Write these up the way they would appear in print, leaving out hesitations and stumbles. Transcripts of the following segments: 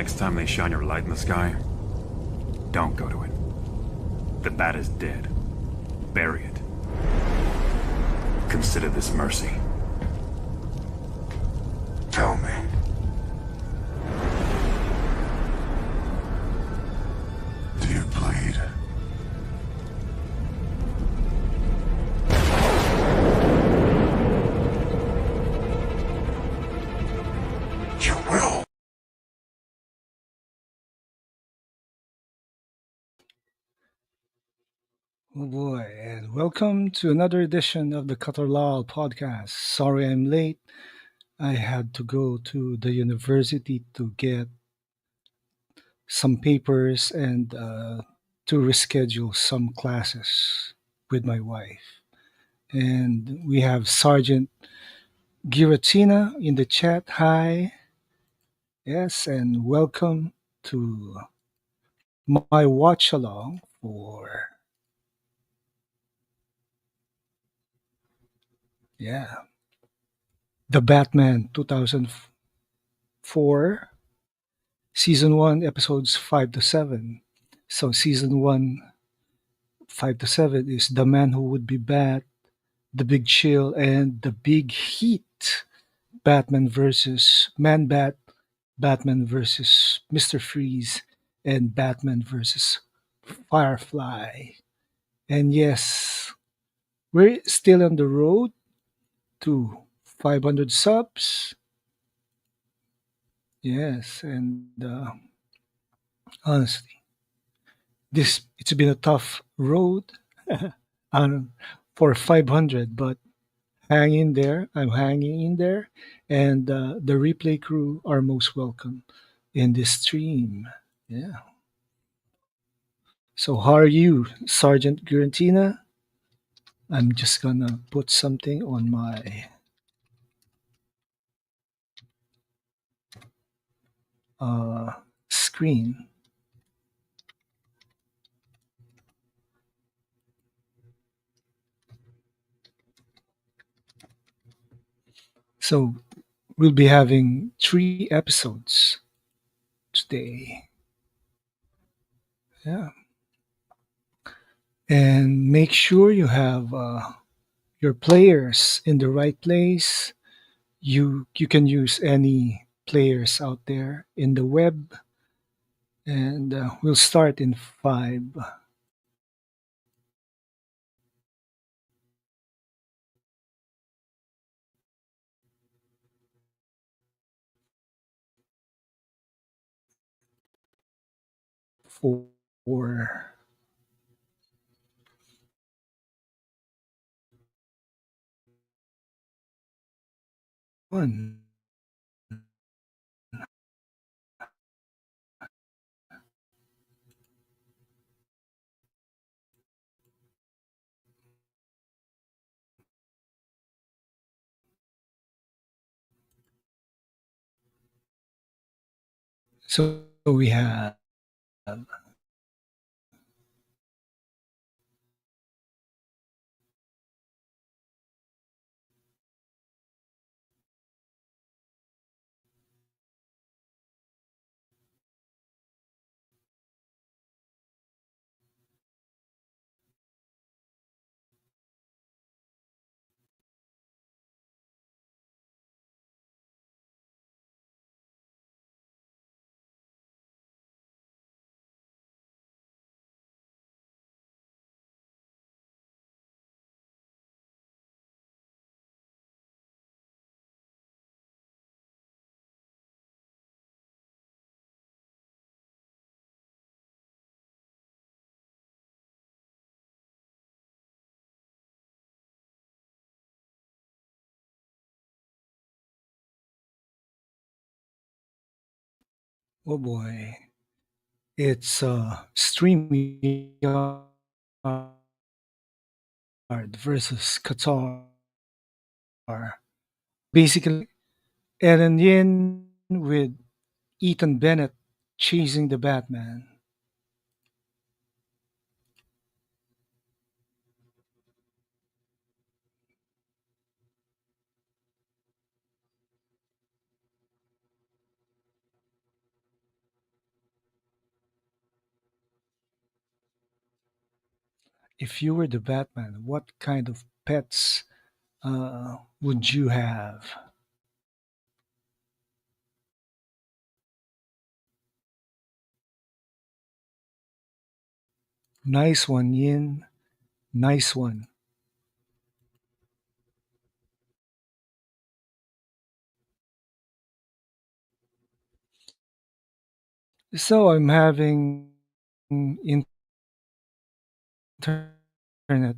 Next time they shine your light in the sky, don't go to it. The bat is dead. Bury it. Consider this mercy. Tell me. Do you bleed? You will. Oh boy, and welcome to another edition of the Katarlal podcast. Sorry I'm late. I had to go to the university to get some papers and to reschedule some classes with my wife. And we have Sergeant Giratina in the chat. Hi. Yes, and welcome to my watch along for, yeah, the Batman 2004 Season 1, episodes 5 to 7. So, Season 1, 5 to 7 is The Man Who Would Be Bat, The Big Chill, and The Big Heat. Batman versus Man Bat, Batman versus Mr. Freeze, and Batman versus Firefly. And yes, we're still on the road to 500 subs. Yes, and honestly, this it's been a tough road um, for 500, but hang in there. I'm hanging in there, and the replay crew are most welcome in this stream. Yeah. So how are you, Sergeant Guarantina? I'm just gonna put something on my uh, screen. So we'll be having 3 episodes today. Yeah. And make sure you have your players in the right place. You can use any players out there in the web, and we'll start in 5, 4, 1. So we have oh boy, it's StreamYard versus Qatar. Basically, Eren Yin with Ethan Bennett chasing the Batman. If you were the Batman, what kind of pets would you have? Nice one, Yin. Nice one. So I'm having internet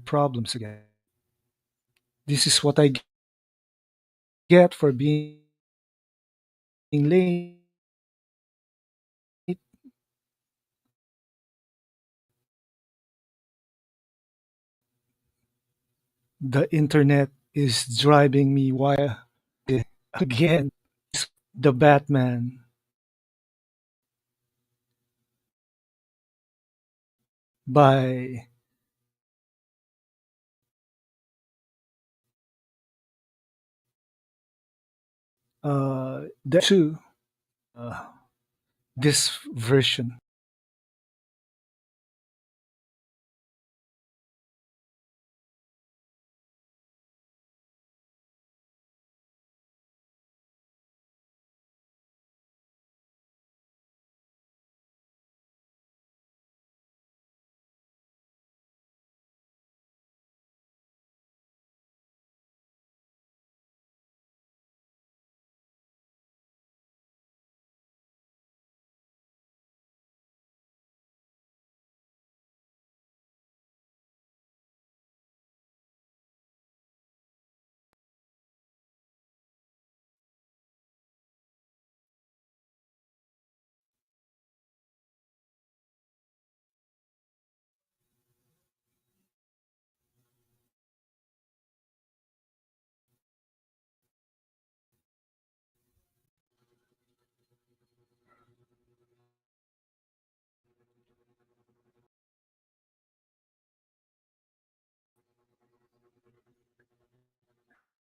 problems again. This is what I get for being late. The internet is driving me wild again. The Batman by the two uh, this version.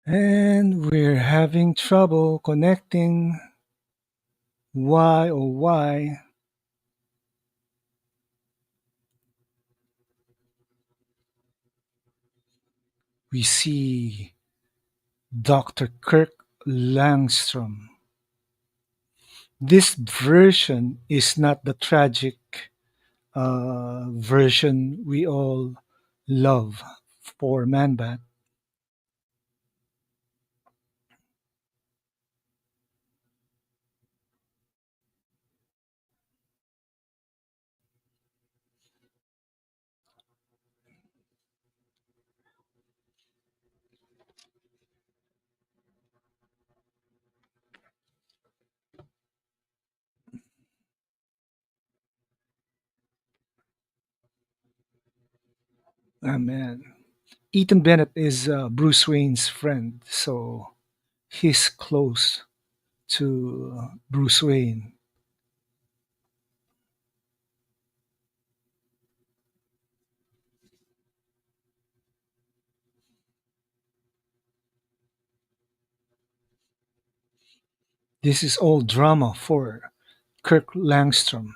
And we're having trouble connecting. Why oh why? We see Dr. Kirk Langstrom. This version is not the tragic version we all love for Man-Bat. Ah, man. Ethan Bennett is Bruce Wayne's friend, so he's close to Bruce Wayne. This is all drama for Kirk Langstrom.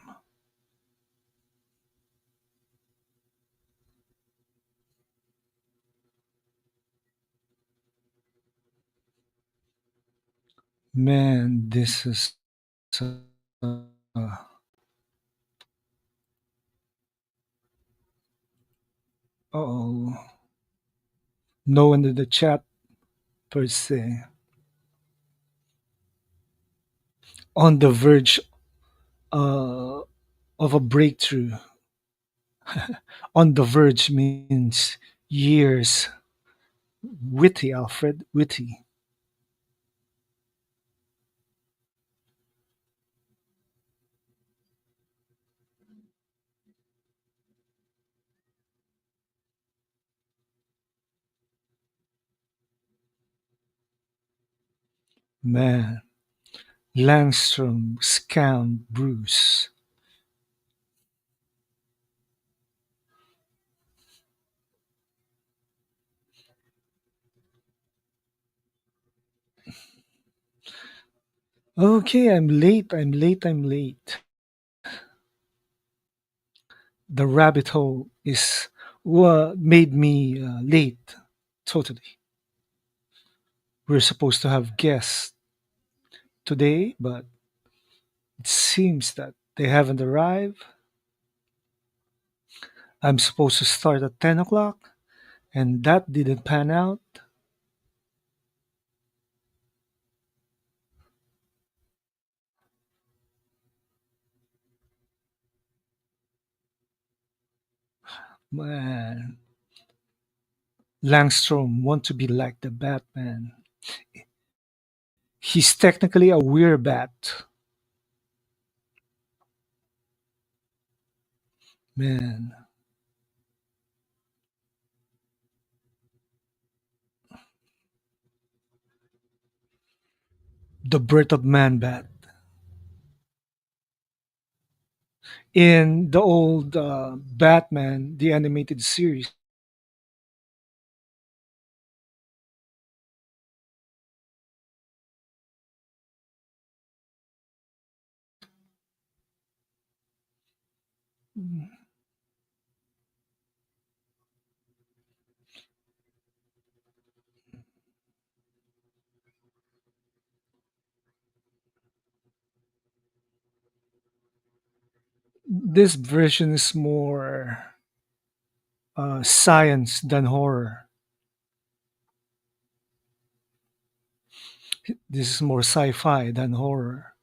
Man, this is. Oh, no one in the chat per se. On the verge uh, of a breakthrough. On the verge means years. Witty, Alfred, witty. Man, Langstrom scammed Bruce. Okay, I'm late. The rabbit hole is made me late. Totally. We're supposed to have guests today, but it seems that they haven't arrived. I'm supposed to start at 10 o'clock, and that didn't pan out. Man, Langstrom want to be like the Batman. He's technically a werebat. Man, the birth of man bat. In the old Batman, the animated series, this version is more science than horror. This is more sci-fi than horror.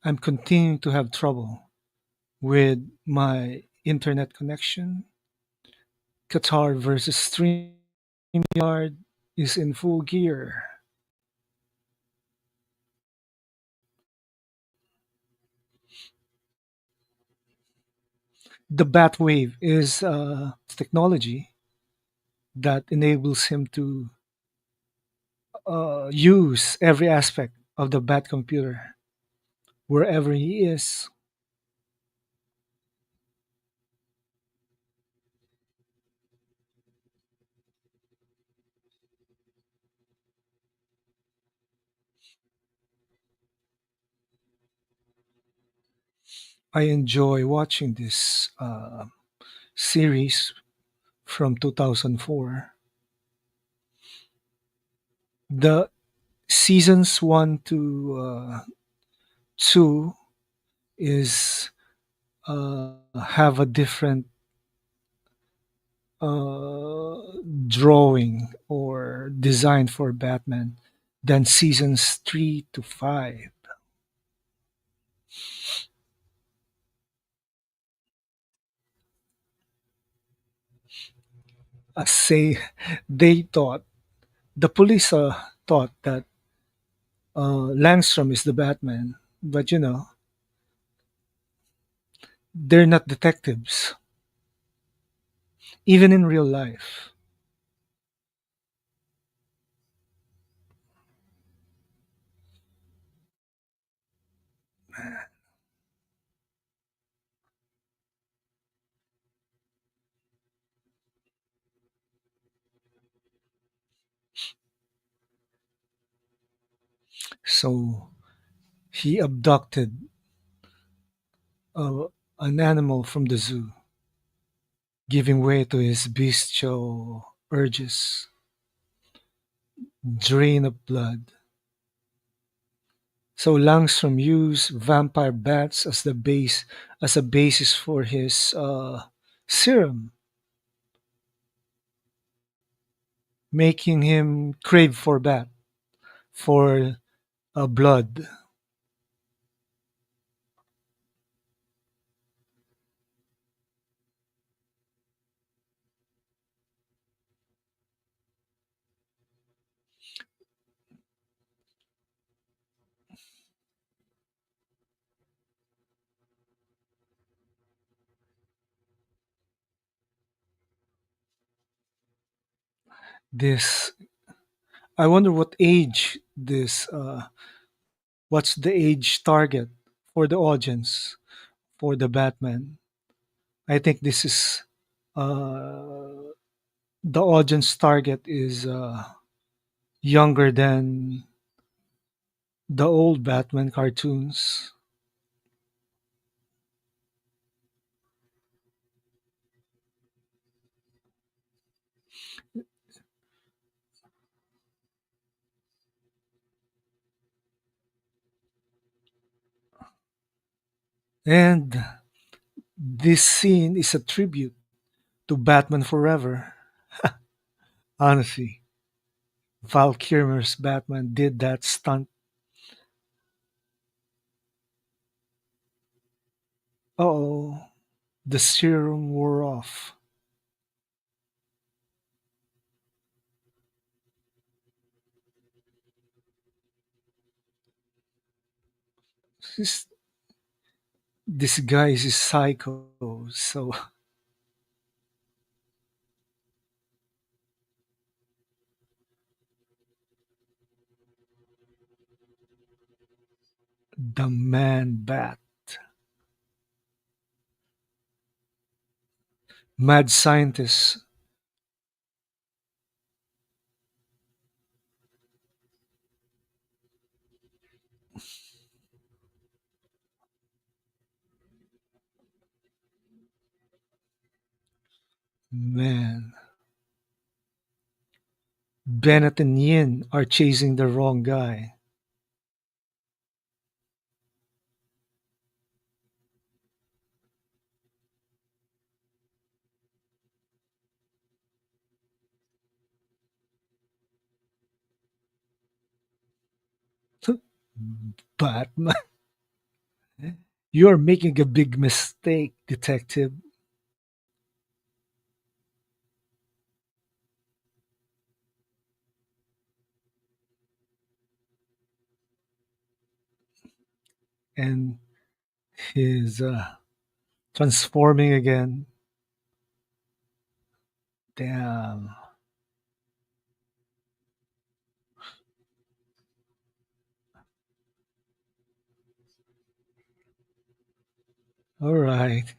I'm continuing to have trouble with my internet connection. Qatar versus StreamYard is in full gear. The Batwave is technology that enables him to use every aspect of the Bat computer wherever he is. I enjoy watching this series from 2004. The seasons 1 to 2 is have a different uh, drawing or design for Batman than seasons 3 to 5. Say they thought the police thought that Langstrom is the Batman, but they're not detectives, even in real life. So he abducted uh, an animal from the zoo, giving way to his bestial urges, drain of blood. So Langstrom used vampire bats as the base as a basis for his serum, making him crave for for blood. This I wonder what age this what's the age target for the audience for the Batman. I think this is uh, the audience target is younger than the old Batman cartoons. And this scene is a tribute to Batman Forever. Honestly, Val Kilmer's Batman did that stunt. Oh, the serum wore off. This, this guy is psycho. So the man bat, mad scientist, man. Bennett and Yin are chasing the wrong guy. Batman, you're making a big mistake, detective. And he's transforming again. Damn. All right.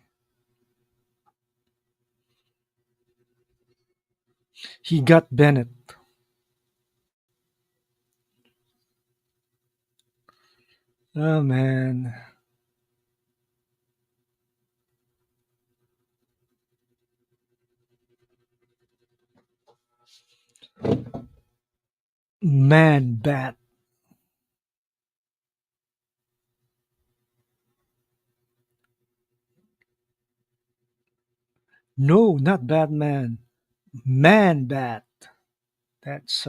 He got Bennett. Oh, man. Man bat. No, not Batman. Man bat. That's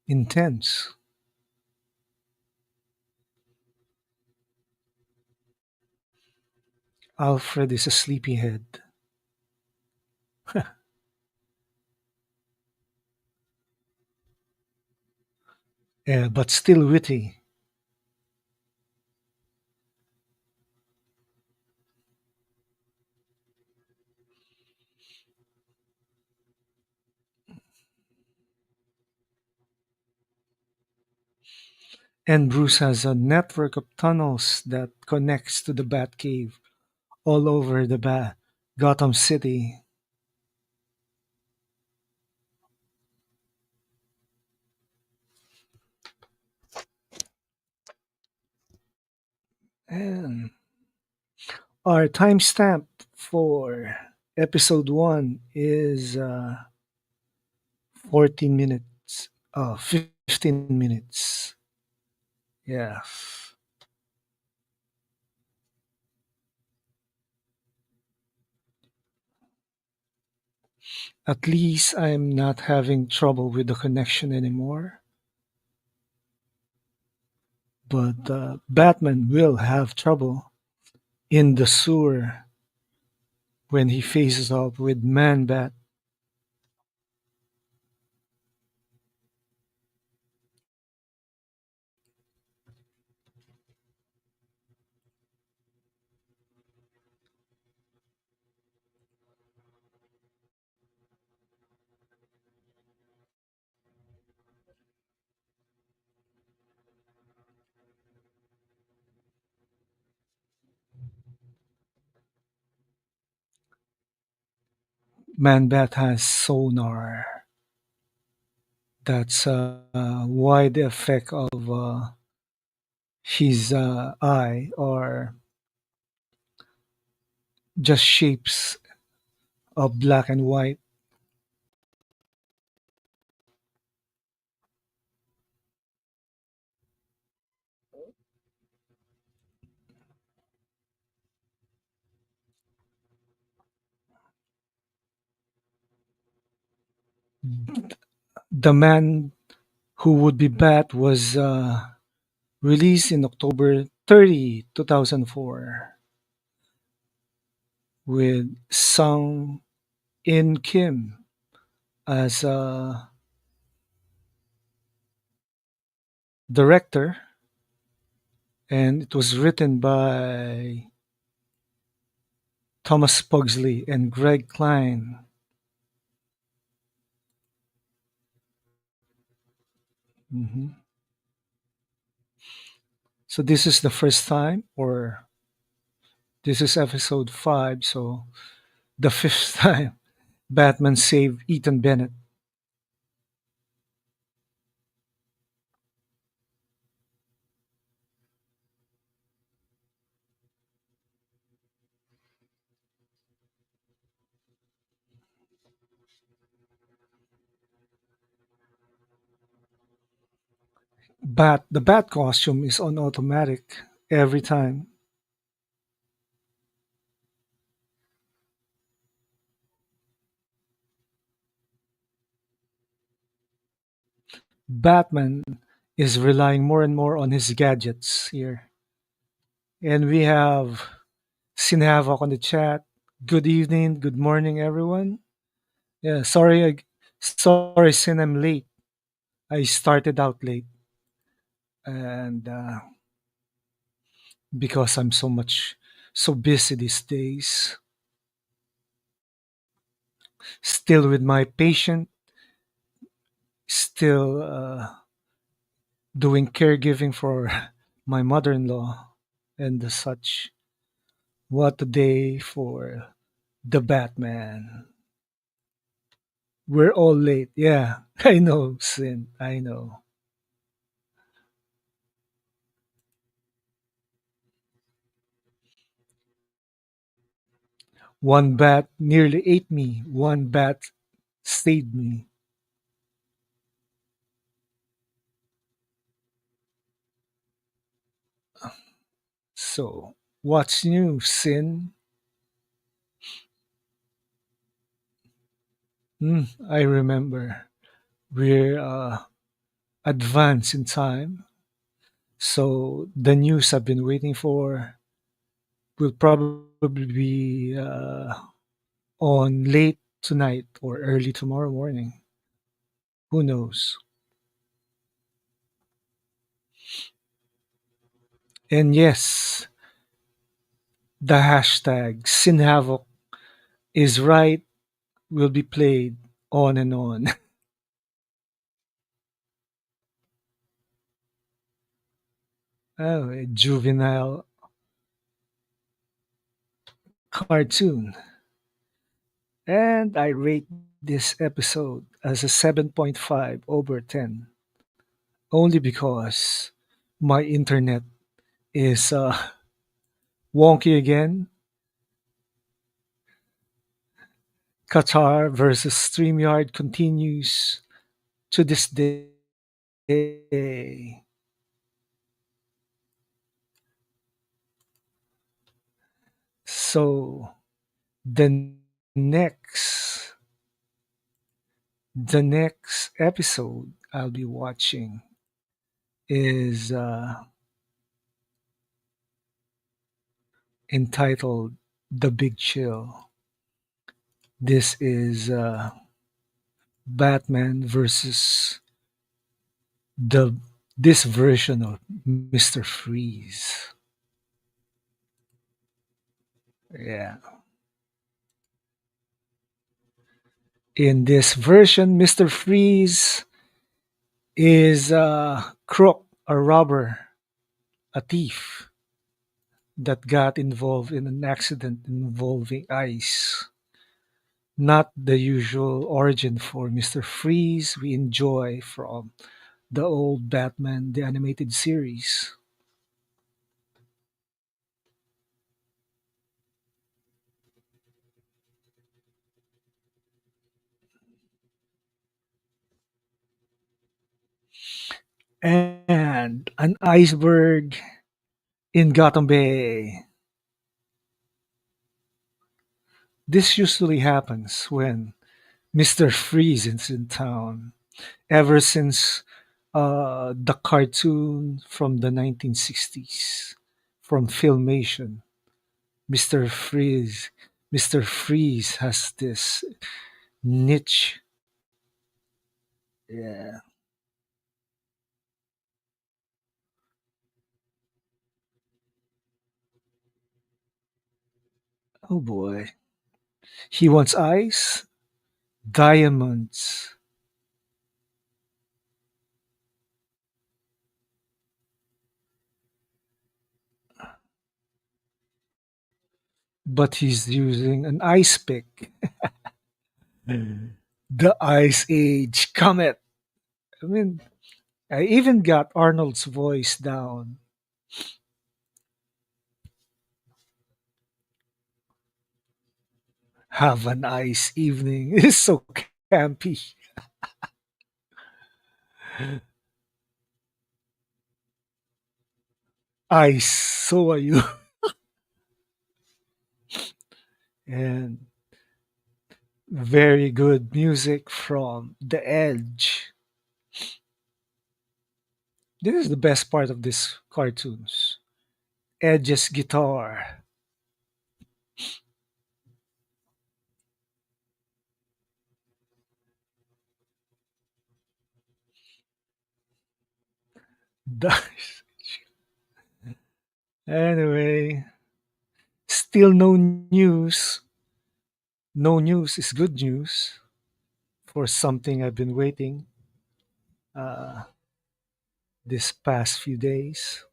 intense. Alfred is a sleepyhead, but still witty. And Bruce has a network of tunnels that connects to the Batcave all over the Gotham City. And our timestamp for episode 1 is 14 minutes. 15 minutes. Yeah. At least I'm not having trouble with the connection anymore. But Batman will have trouble in the sewer when he faces off with Man Bat. Man-Bat has sonar. That's why the effect of his eye are just shapes of black and white. The Man Who Would Be Bat was released in October 30, 2004, with Sung In Kim as director, and it was written by Thomas Pugsley and Greg Klein. Mhm. So this is the first time, or this is episode 5, so the fifth time Batman saved Ethan Bennett. The Bat costume is on automatic every time. Batman is relying more and more on his gadgets here. And we have Sin Havoc on the chat. Good evening, good morning, everyone. Yeah, sorry, Sin, I'm late. I started out late, and because I'm so busy these days, still with my patient, still doing caregiving for my mother-in-law and the such. What a day for the Batman. We're all late. Yeah, I know, Sin. I know. One bat nearly ate me. One bat stayed me. So, what's new, Sin? I remember. We're advanced in time. So, the news I've been waiting for will probably be on late tonight or early tomorrow morning. Who knows? And yes, the hashtag Sin Havoc is right, will be played on and on. Oh, a juvenile cartoon. And I rate this episode as a 7.5 over 10, only because my internet is wonky again. Qatar versus StreamYard continues to this day. So the next the next episode I'll be watching is entitled The Big Chill. This is Batman versus the this version of Mr. Freeze. Yeah. In this version, Mr. Freeze is a crook, a robber, a thief that got involved in an accident involving ice. not the usual origin for Mr. Freeze we enjoy from the old Batman the animated series. And an iceberg in Gotham Bay. This usually happens when Mr. Freeze is in town. Ever since the cartoon from the 1960s, from Filmation, Mr. Freeze, Mr. Freeze has this niche. Yeah. Oh boy. He wants ice, diamonds, but he's using an ice pick. The Ice Age Comet. I mean, I even got Arnold's voice down. Have a nice evening. It's so campy. Ice, so are you. And very good music from The Edge. This is the best part of these cartoons. Edge's guitar. Dice. Anyway, still no news. No news is good news for something I've been waiting uh, this past few days.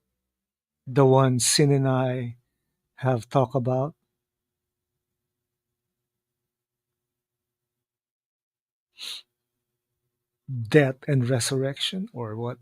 The one Sin and I have talked about, death and resurrection, or what?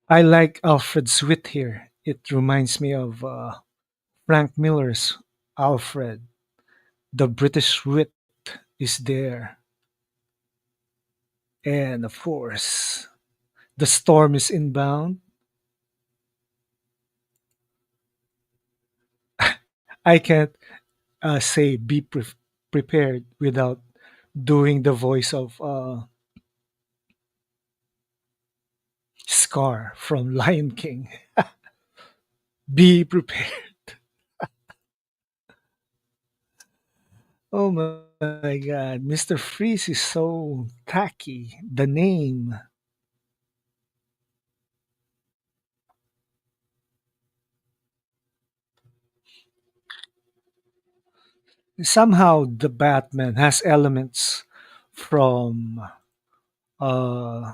I like Alfred's wit here. It reminds me of Frank Miller's Alfred. The British wit is there. And of course, the storm is inbound. I can't say prepared without doing the voice of Scar from Lion King. Be prepared. Oh my god, Mr. Freeze is so tacky. The name. Somehow the Batman has elements from uh,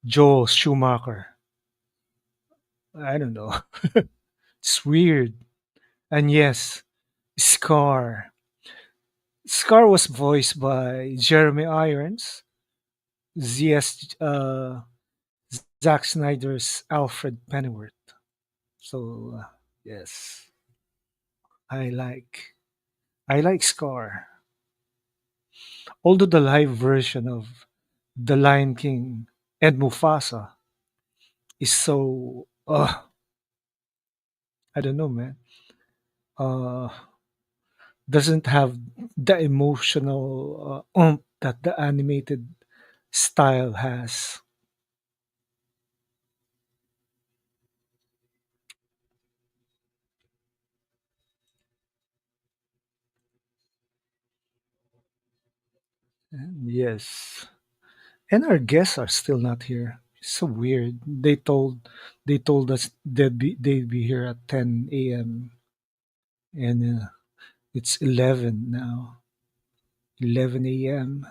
Joel Schumacher. I don't know. It's weird. And yes, Scar. Scar was voiced by Jeremy Irons, ZS, Zack Snyder's Alfred Pennyworth. So yes, I like I like Scar. Although the live version of The Lion King and Mufasa is so I don't know, man. Uh, doesn't have the emotional that the animated style has. And yes, and our guests are still not here. It's so weird. They told us they'd be here at 10 a.m. and It's 11 now, 11 a.m.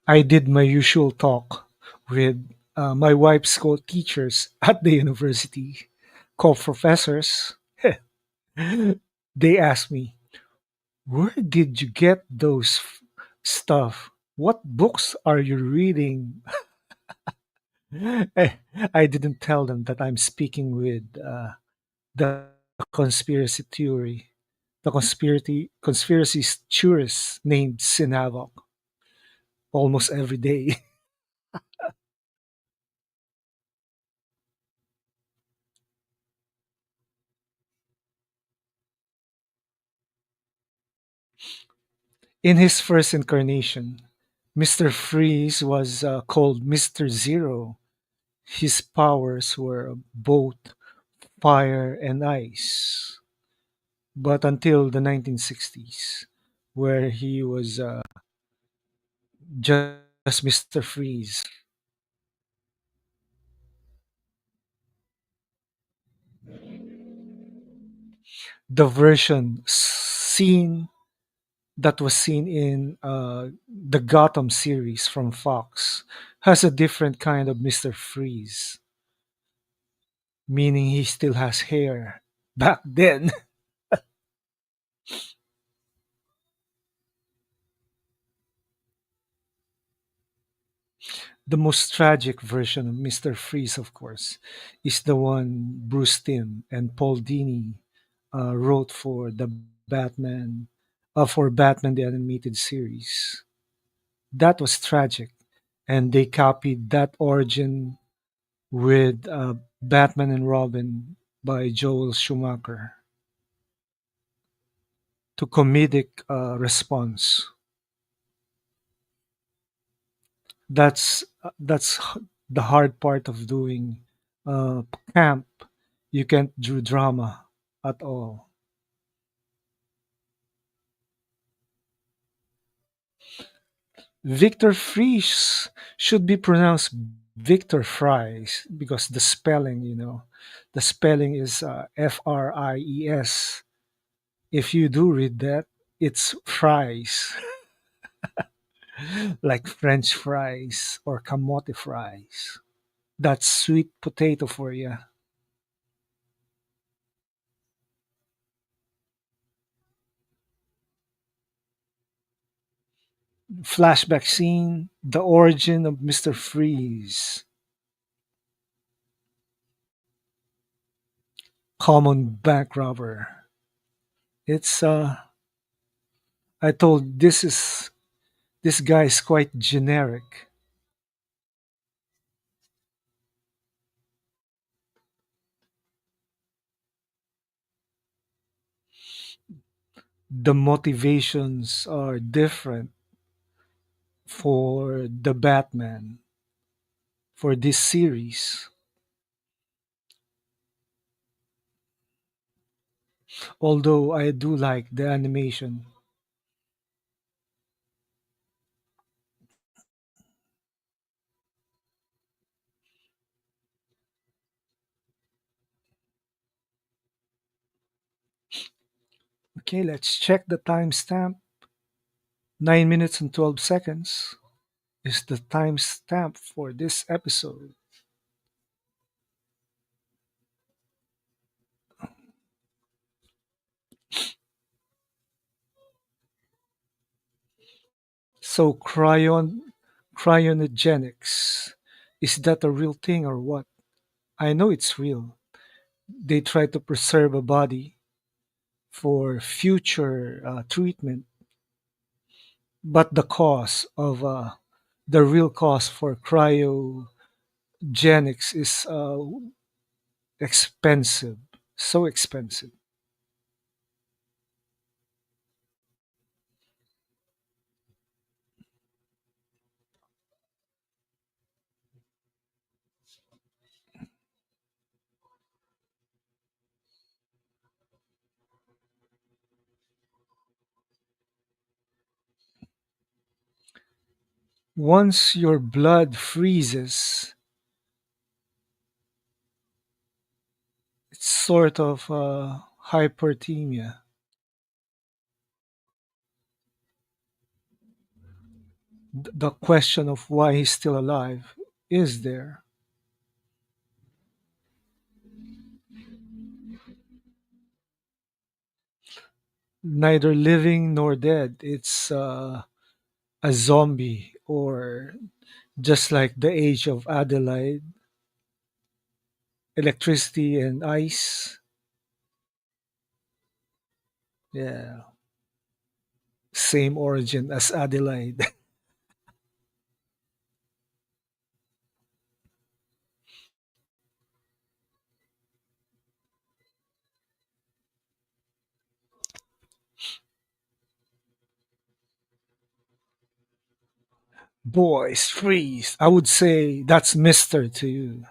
I did my usual talk with my wife's school teachers at the university, co-professors. They asked me, "Where did you get those stuff? What books are you reading?" I didn't tell them that I'm speaking with the conspiracy theory, the conspiracy tourist named Sinavok almost every day. In his first incarnation, Mr. Freeze was called Mr. Zero. His powers were both fire and ice. But until the 1960s, where he was just Mr. Freeze, the version seen that was seen in the Gotham series from Fox has a different kind of Mr. Freeze, meaning he still has hair back then. The most tragic version of Mr. Freeze, of course, is the one Bruce Timm and Paul Dini wrote Batman, for Batman the Animated Series. That was tragic, and they copied that origin with Batman and Robin by Joel Schumacher to comedic response. That's the hard part of doing uh, camp. You can't do drama at all. Victor Fries should be pronounced Victor Fries because the spelling is Fries. If you do read that, it's fries, like French fries or camote fries. That's sweet potato for you. Flashback scene, the origin of Mr. Freeze. Common bank robber. It's I told this guy is quite generic. The motivations are different for the Batman for this series. Although I do like the animation. Okay, let's check the timestamp. 9 minutes and 12 seconds is the timestamp for this episode. So cryogenics, is that a real thing or what? I know it's real. They try to preserve a body for future treatment, but the real cost for cryogenics is expensive, so expensive. Once your blood freezes, it's sort of hyperthemia. The question of why he's still alive is there. Neither living nor dead. It's a zombie, or just like the age of Adelaide, electricity and ice. Yeah, same origin as Adelaide. Boys, freeze. I would say that's Mister to you.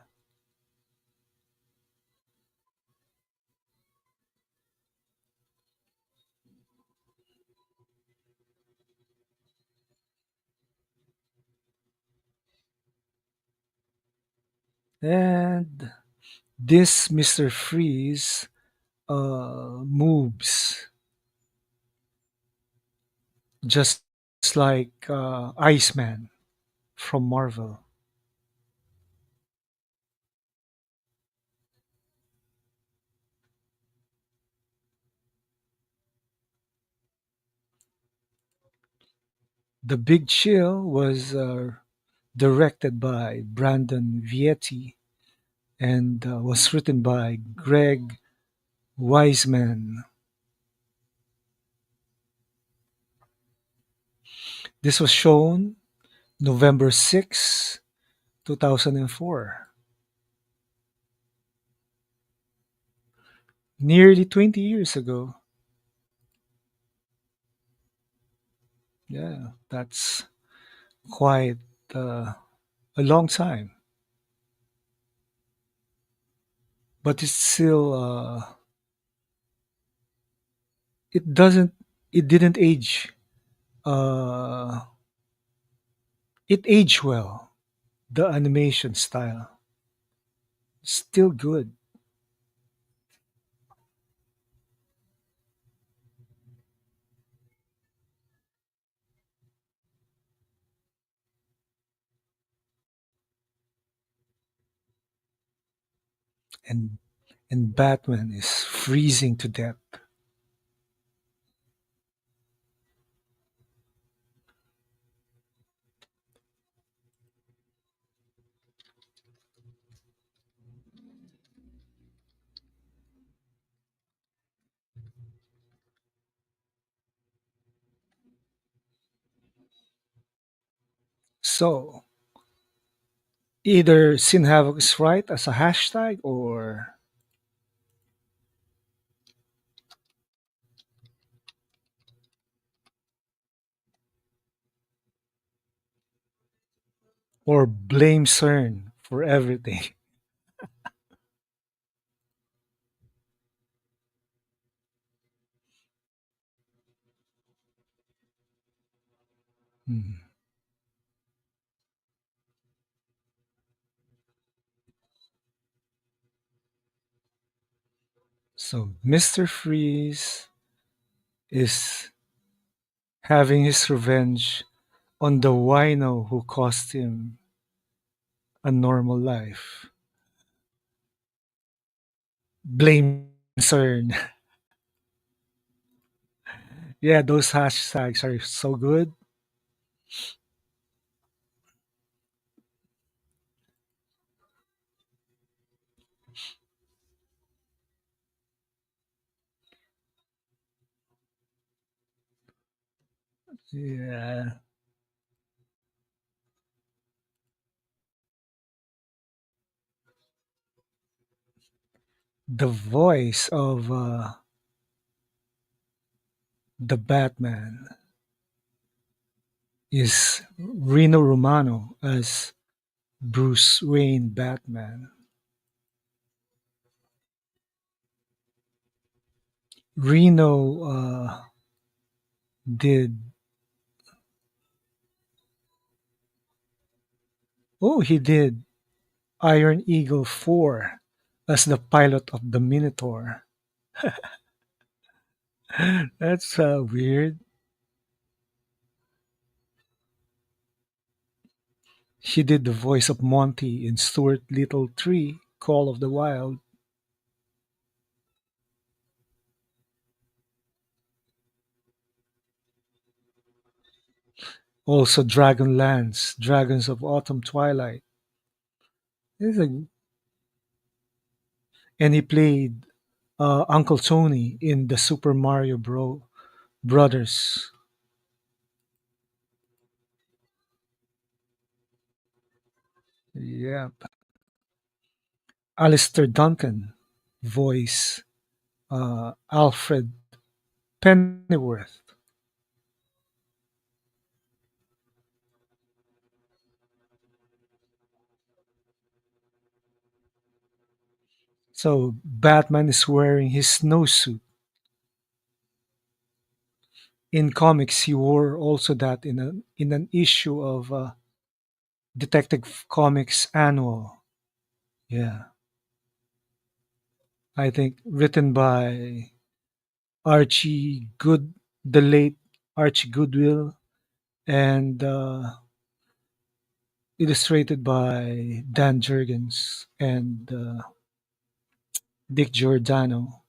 And this Mr. Freeze moves just like Iceman from Marvel. The Big Chill was directed by Brandon Vietti and was written by Greg Wiseman. This was shown November 6, 2004, nearly 20 years ago. Yeah, that's quite uh, a long time, but it's still it doesn't it didn't age. Uh, it aged well. The animation style still good, and Batman is freezing to death. So either Sin Havoc is right as a hashtag, or blame CERN for everything. Hmm. So Mr. Freeze is having his revenge on the wino who cost him a normal life. Blame CERN. Yeah, those hashtags are so good. Yeah, the voice of the Batman is Rino Romano as Bruce Wayne Batman. Reno did Oh, he did Iron Eagle 4 as the pilot of the Minotaur. That's weird. She did the voice of Monty in Stuart Little 3 Call of the Wild. Also Dragonlance, Dragons of Autumn Twilight. This is a- and he played Uncle Tony in the Super Mario Brothers. Yep. Alistair Duncan, voice Alfred Pennyworth. So Batman is wearing his snowsuit. In comics, he wore also that in an issue of Detective Comics Annual. Yeah, I think written by Archie Good, the late Archie Goodwill, and illustrated by Dan Jurgens and Dick Giordano.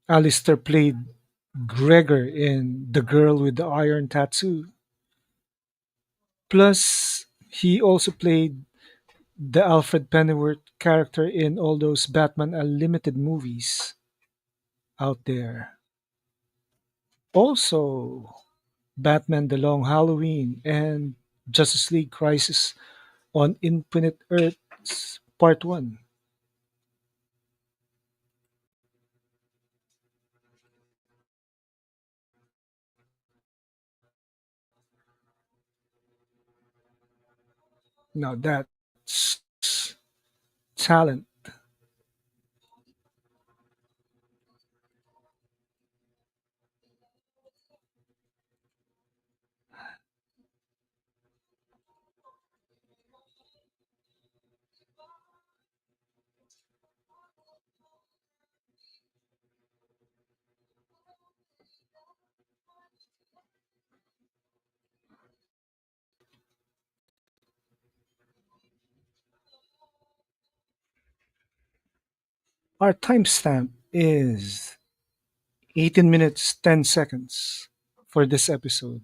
Alistair played Gregor in The Girl with the Iron Tattoo. Plus, he also played the Alfred Pennyworth character in all those Batman Unlimited movies out there. Also, Batman The Long Halloween and Justice League Crisis on Infinite Earths Part 1. Now that's talent. Our timestamp is 18 minutes 10 seconds for this episode.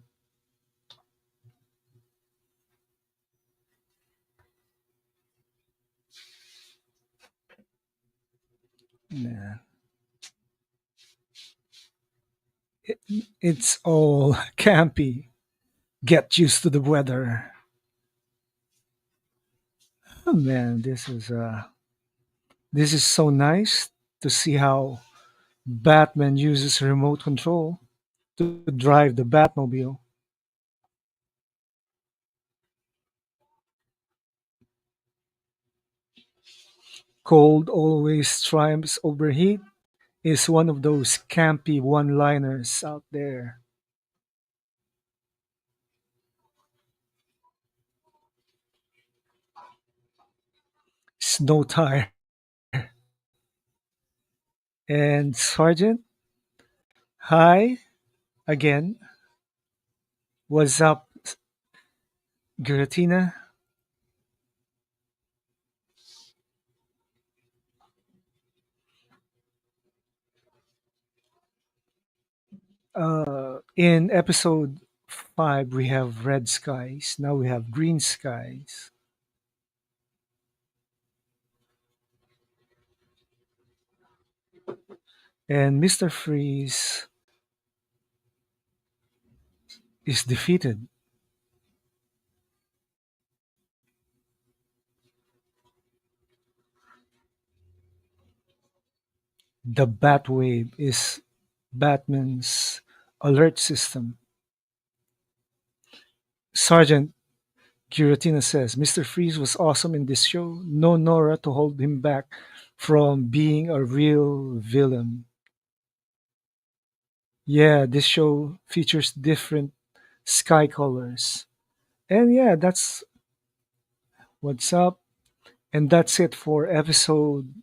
Yeah. It's all campy. Get used to the weather. Oh man, this is so nice to see how Batman uses remote control to drive the Batmobile. Cold always triumphs over heat is one of those campy one-liners out there. Snow tire. And Sergeant, hi again. What's up, Giratina? In episode 5, we have red skies. Now we have green skies. And Mr. Freeze is defeated. The Batwave is Batman's alert system. Sergeant Giratina says Mr. Freeze was awesome in this show. No Nora to hold him back from being a real villain. Yeah, this show features different sky colors. And yeah, that's what's up. And that's it for episode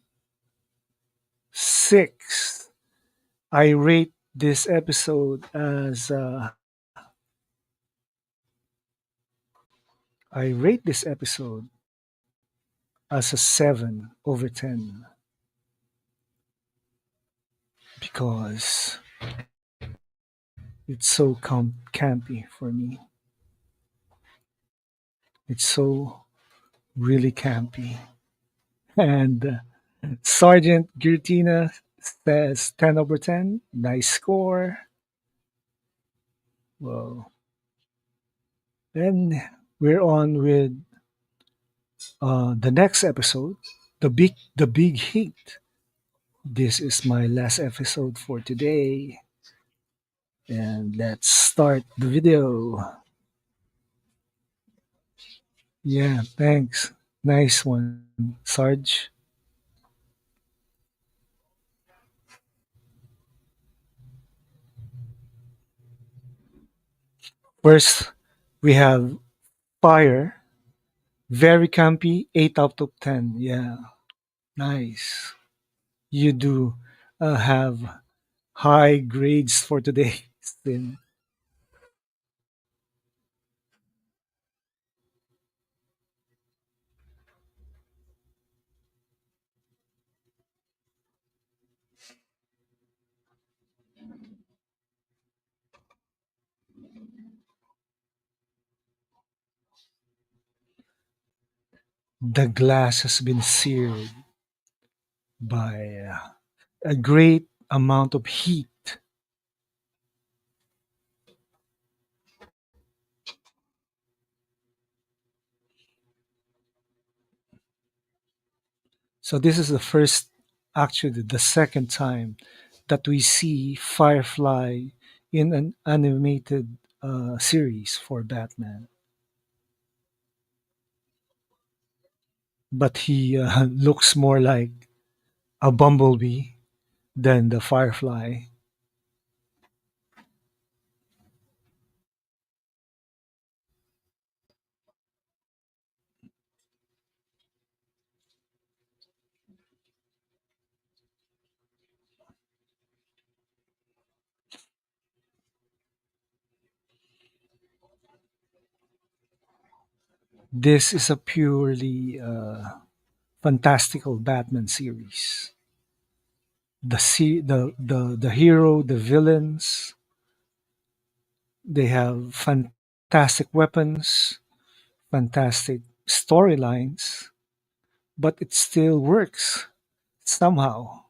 6. I rate this episode as I rate this episode as a 7/10 because it's so campy for me. It's so really campy. And Sergeant Giratina says 10/10. Nice score. Well, then we're on with the next episode, the big heat. This is my last episode for today, and let's start the video. Yeah, thanks. Nice one, Sarge. First, we have Fire. Very campy, 8 out of 10. Yeah, nice. You do have high grades for today. Still. The glass has been seared by a great amount of heat. So this is the first, actually the second time that we see Firefly in an animated series for Batman. But he looks more like a bumblebee than the Firefly. This is a purely fantastical Batman series. The hero, the villains, they have fantastic weapons, fantastic storylines, but it still works somehow.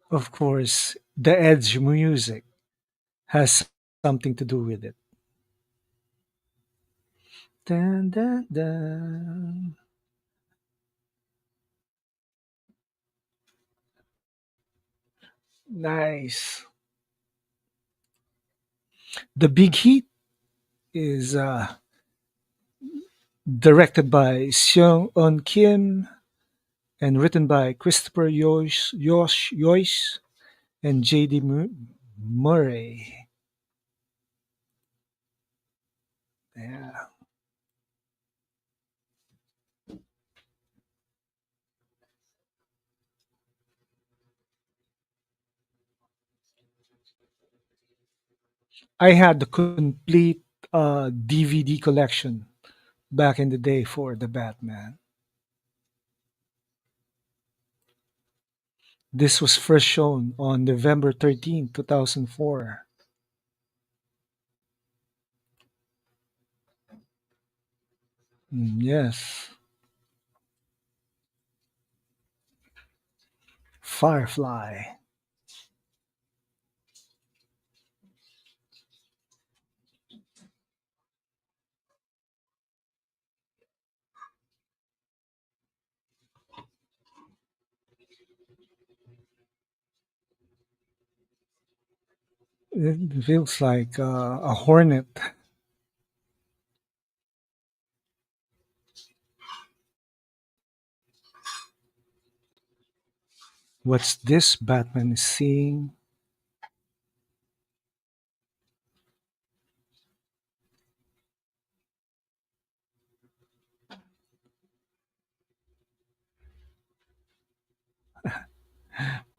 Of course, the Edge music has something to do with it. Dun, dun, dun. Nice. The Big Heat is directed by Seung Eun Kim and written by Christopher Yosh and J.D. Murray. Yeah. I had the complete DVD collection back in the day for the Batman. This was first shown on November 13, 2004. Yes, Firefly. It feels like a hornet. What's this Batman is seeing?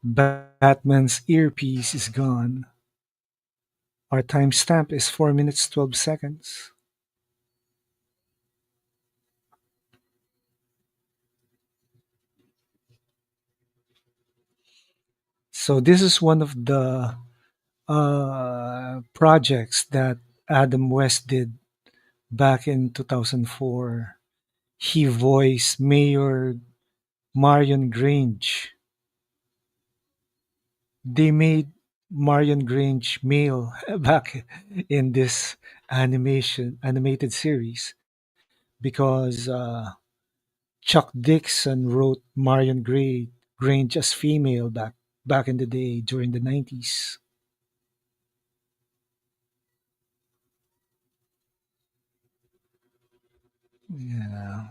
Batman's earpiece is gone. Our timestamp is 4 minutes 12 seconds. So this is one of the projects that Adam West did back in 2004. He voiced Mayor Marion Grange. They made Marion Grange male back in this animated series because Chuck Dixon wrote Grange as female back in the day during the 90s. Yeah.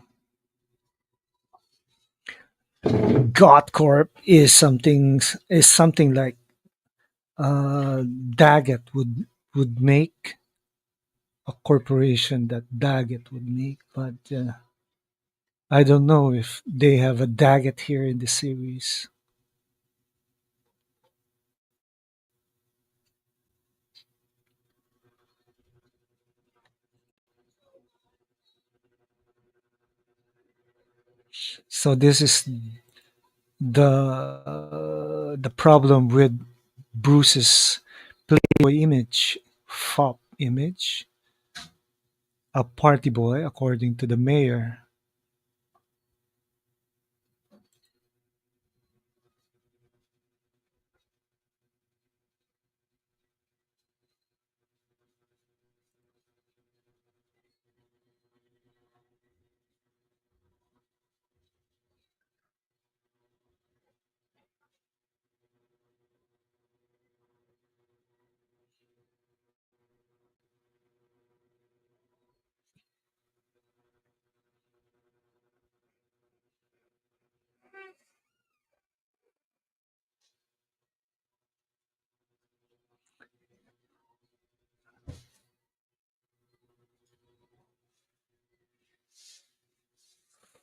Godcorp is something like Daggett would make a corporation that Daggett would make, but I don't know if they have a Daggett here in the series. So this is the problem with Bruce's Playboy image, fop image, a party boy, according to the mayor.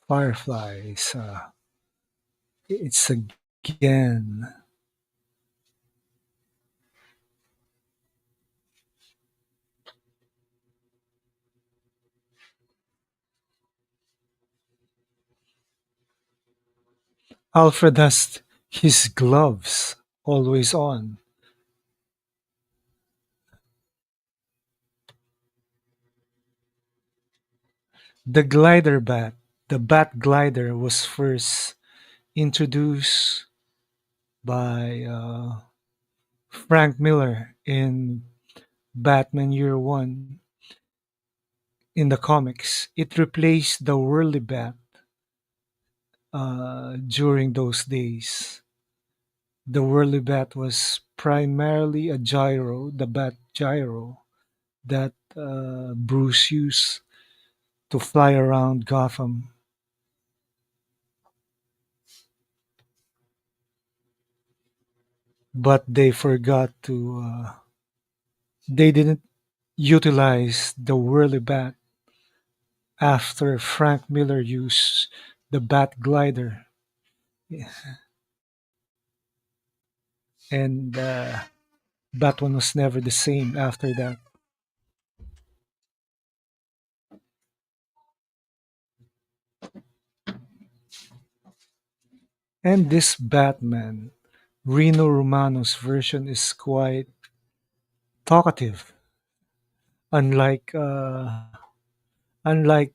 Firefly is it's again. Alfred has his gloves always on. The bat glider was first introduced by Frank Miller in Batman Year One in the comics. It replaced the Whirly Bat during those days. The Whirly Bat was primarily a gyro, the Bat gyro that Bruce used to fly around Gotham. But they didn't utilize the Whirly Bat after Frank Miller used the Bat glider. And Batman was never the same after that. And this Batman, Rino Romano's version is quite talkative, unlike unlike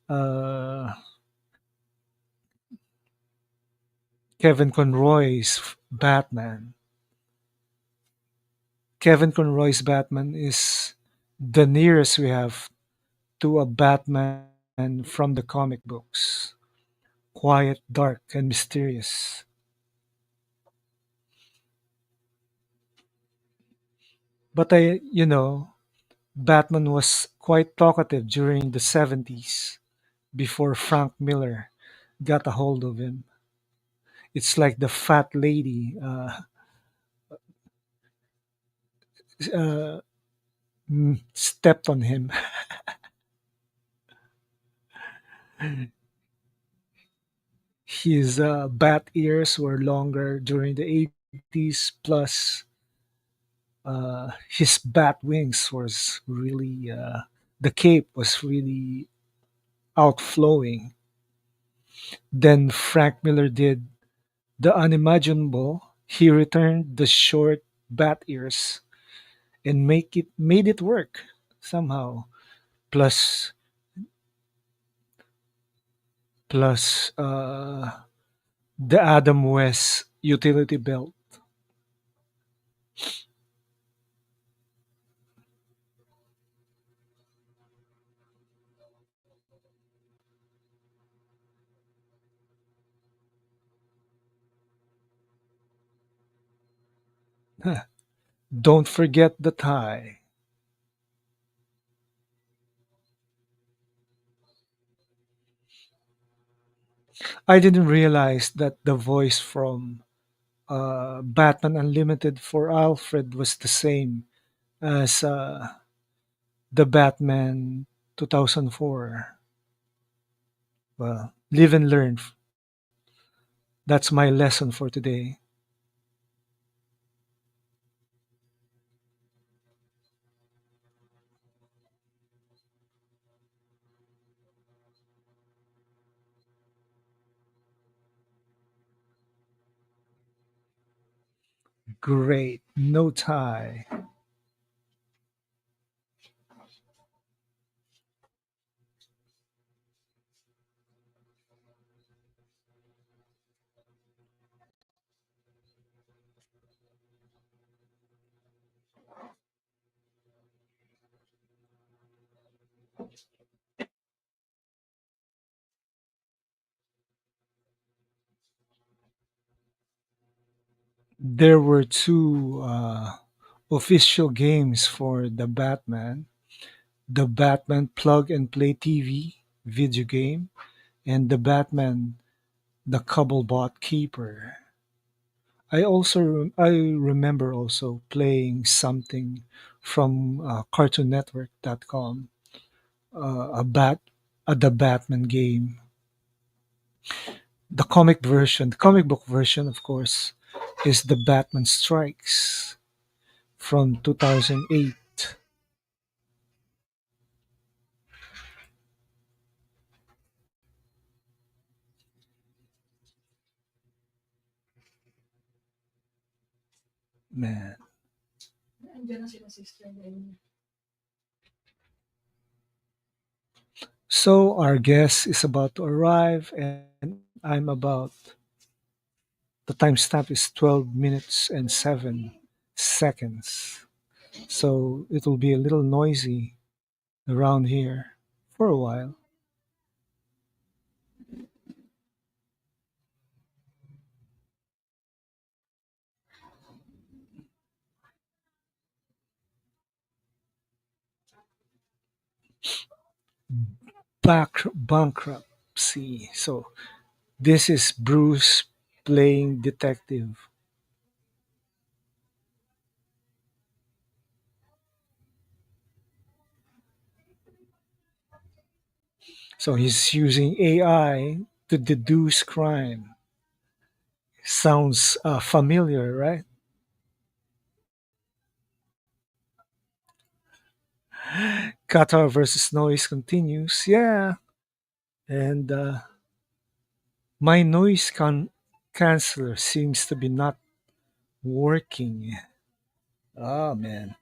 uh, Kevin Conroy's Batman. Kevin Conroy's Batman is the nearest we have to a Batman from the comic books. Quiet, dark, and mysterious. But Batman was quite talkative during the 70s before Frank Miller got a hold of him. It's like the fat lady uh, stepped on him. His bat ears were longer during the 80s, plus his bat wings was really, the cape was really outflowing. Then Frank Miller did the unimaginable. He returned the short bat ears and make it made it work somehow. Plus, plus the Adam West utility belt. Huh. Don't forget the tie. I didn't realize that the voice from Batman Unlimited for Alfred was the same as the Batman 2004. Well, live and learn. That's my lesson for today. Great. No tie. There were two official games for the Batman: the Batman Plug and Play TV video game, and the Batman the Cobblebot Keeper. I remember also playing something from CartoonNetwork.com, a bat the Batman game. The comic book version, of course, is the Batman Strikes from 2008. Man. So our guest is about to arrive, and I'm about the timestamp is 12 minutes and 7 seconds. So it will be a little noisy around here for a while. Bankruptcy. So this is Bruce playing detective. So he's using AI to deduce crime. Sounds familiar, right? Qatar versus noise continues. Yeah. And my canceller seems to be not working. Oh, man.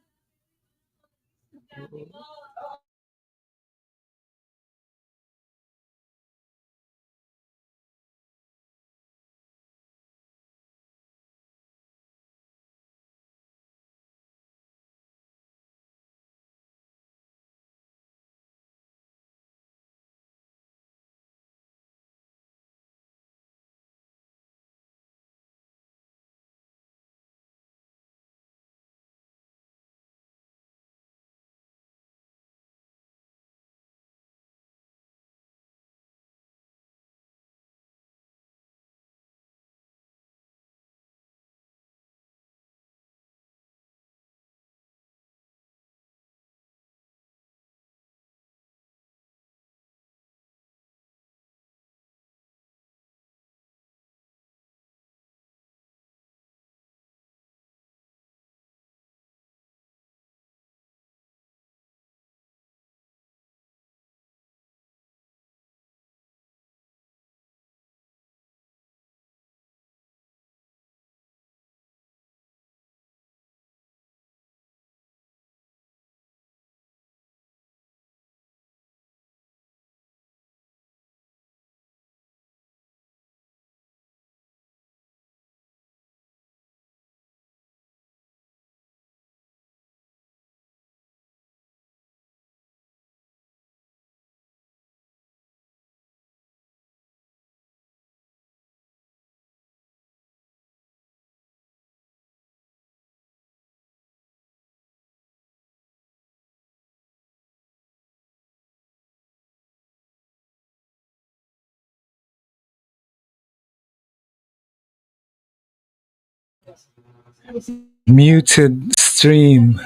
Muted stream.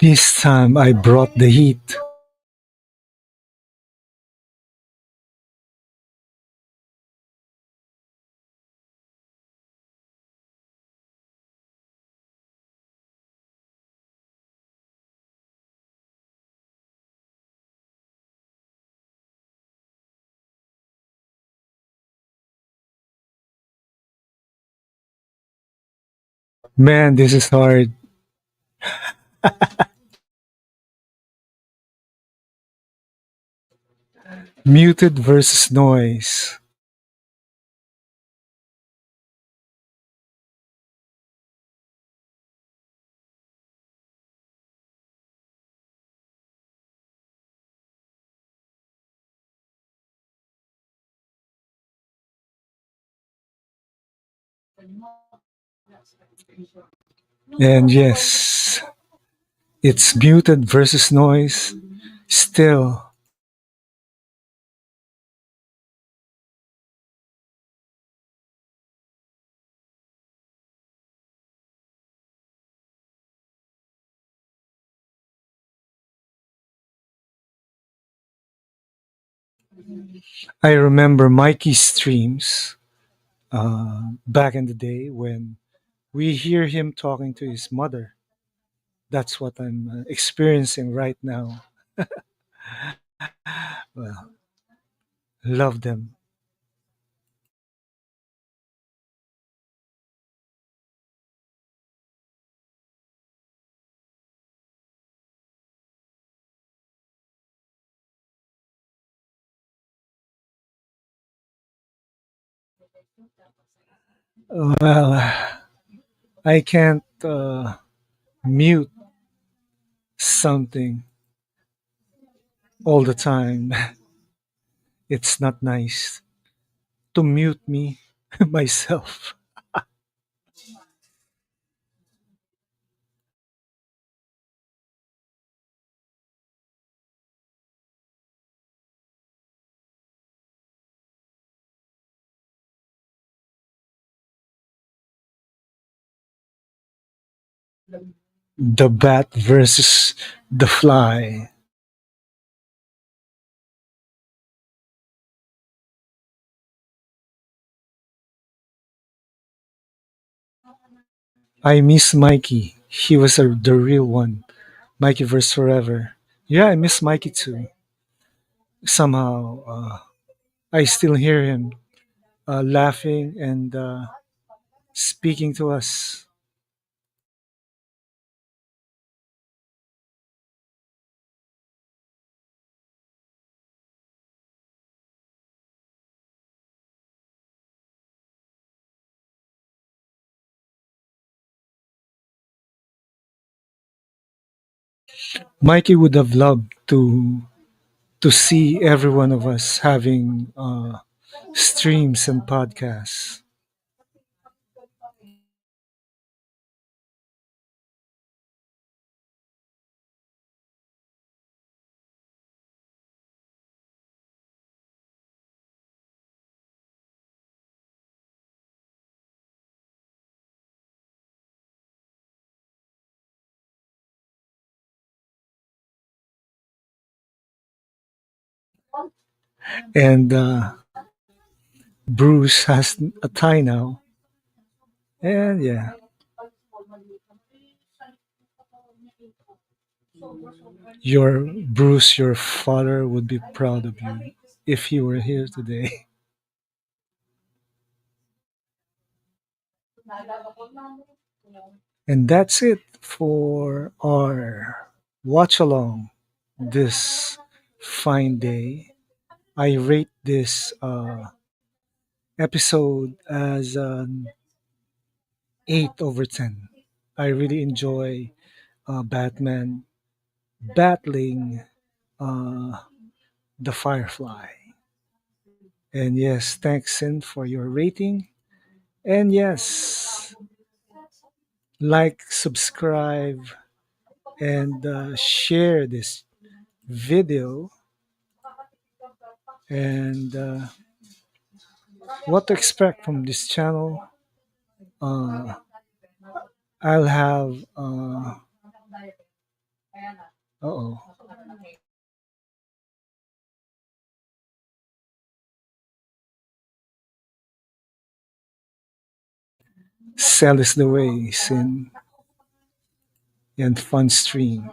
This time I brought the heat. Man, this is hard. Muted versus noise. And yes, it's muted versus noise. Still, I remember Mikey's streams back in the day when we hear him talking to his mother. That's what I'm experiencing right now. Well, love them. Well, I can't mute something all the time. It's not nice to mute me myself. The bat versus the fly. I miss Mikey. He was the real one. Mikey versus forever. Yeah, I miss Mikey too. Somehow, I still hear him laughing and speaking to us. Mikey would have loved to see every one of us having streams and podcasts. And Bruce has a tie now. And yeah, your Bruce, your father would be proud of you if he were here today. And that's it for our watch along this fine day. I rate this episode as an 8 over 10. I really enjoy Batman battling uh, the Firefly. And yes, thanks, Sin, for your rating. And yes, like, subscribe, and share this video. And what to expect from this channel? Uh, I'll have. Oh. Sell is the way, Sin, and fun stream.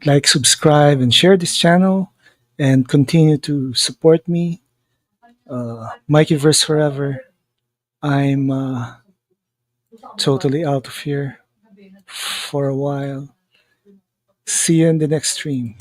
Like, subscribe, and share this channel, and continue to support me. Mikeyverse forever. I'm totally out of here for a while. See you in the next stream.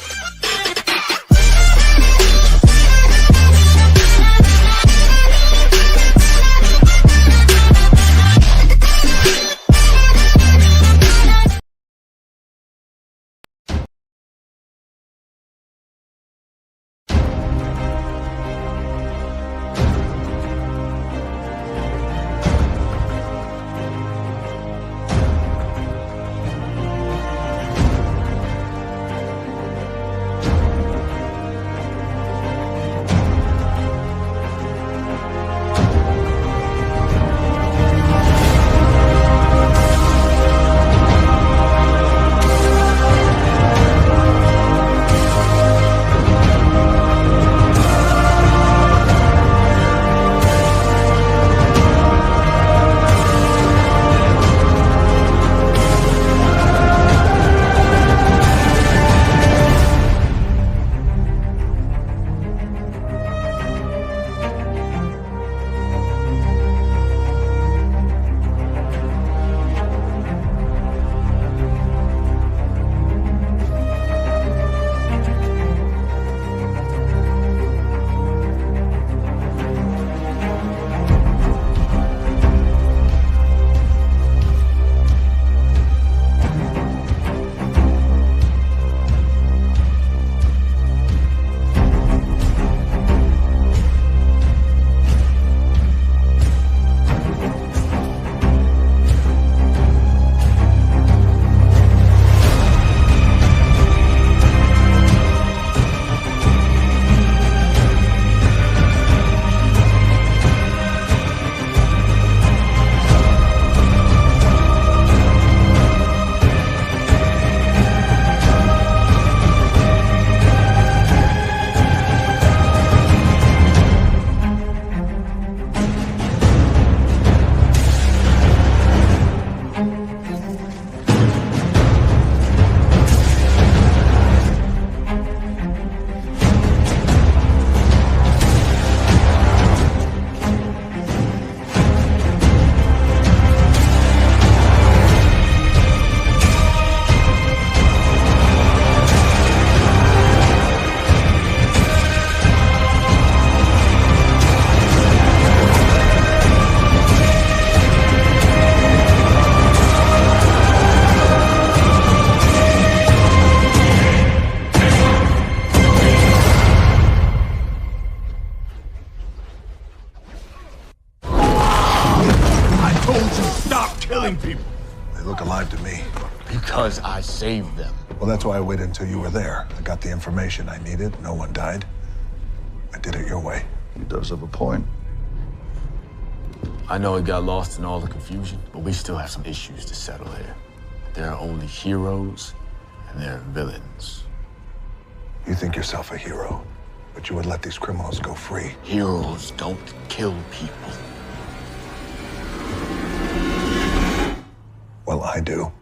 People. They look alive to me. Because I saved them. Well, that's why I waited until you were there. I got the information I needed. No one died. I did it your way. He does have a point. I know it got lost in all the confusion, but we still have some issues to settle here. There are only heroes and there are villains. You think yourself a hero, but you would let these criminals go free. Heroes don't kill people. Well, I do.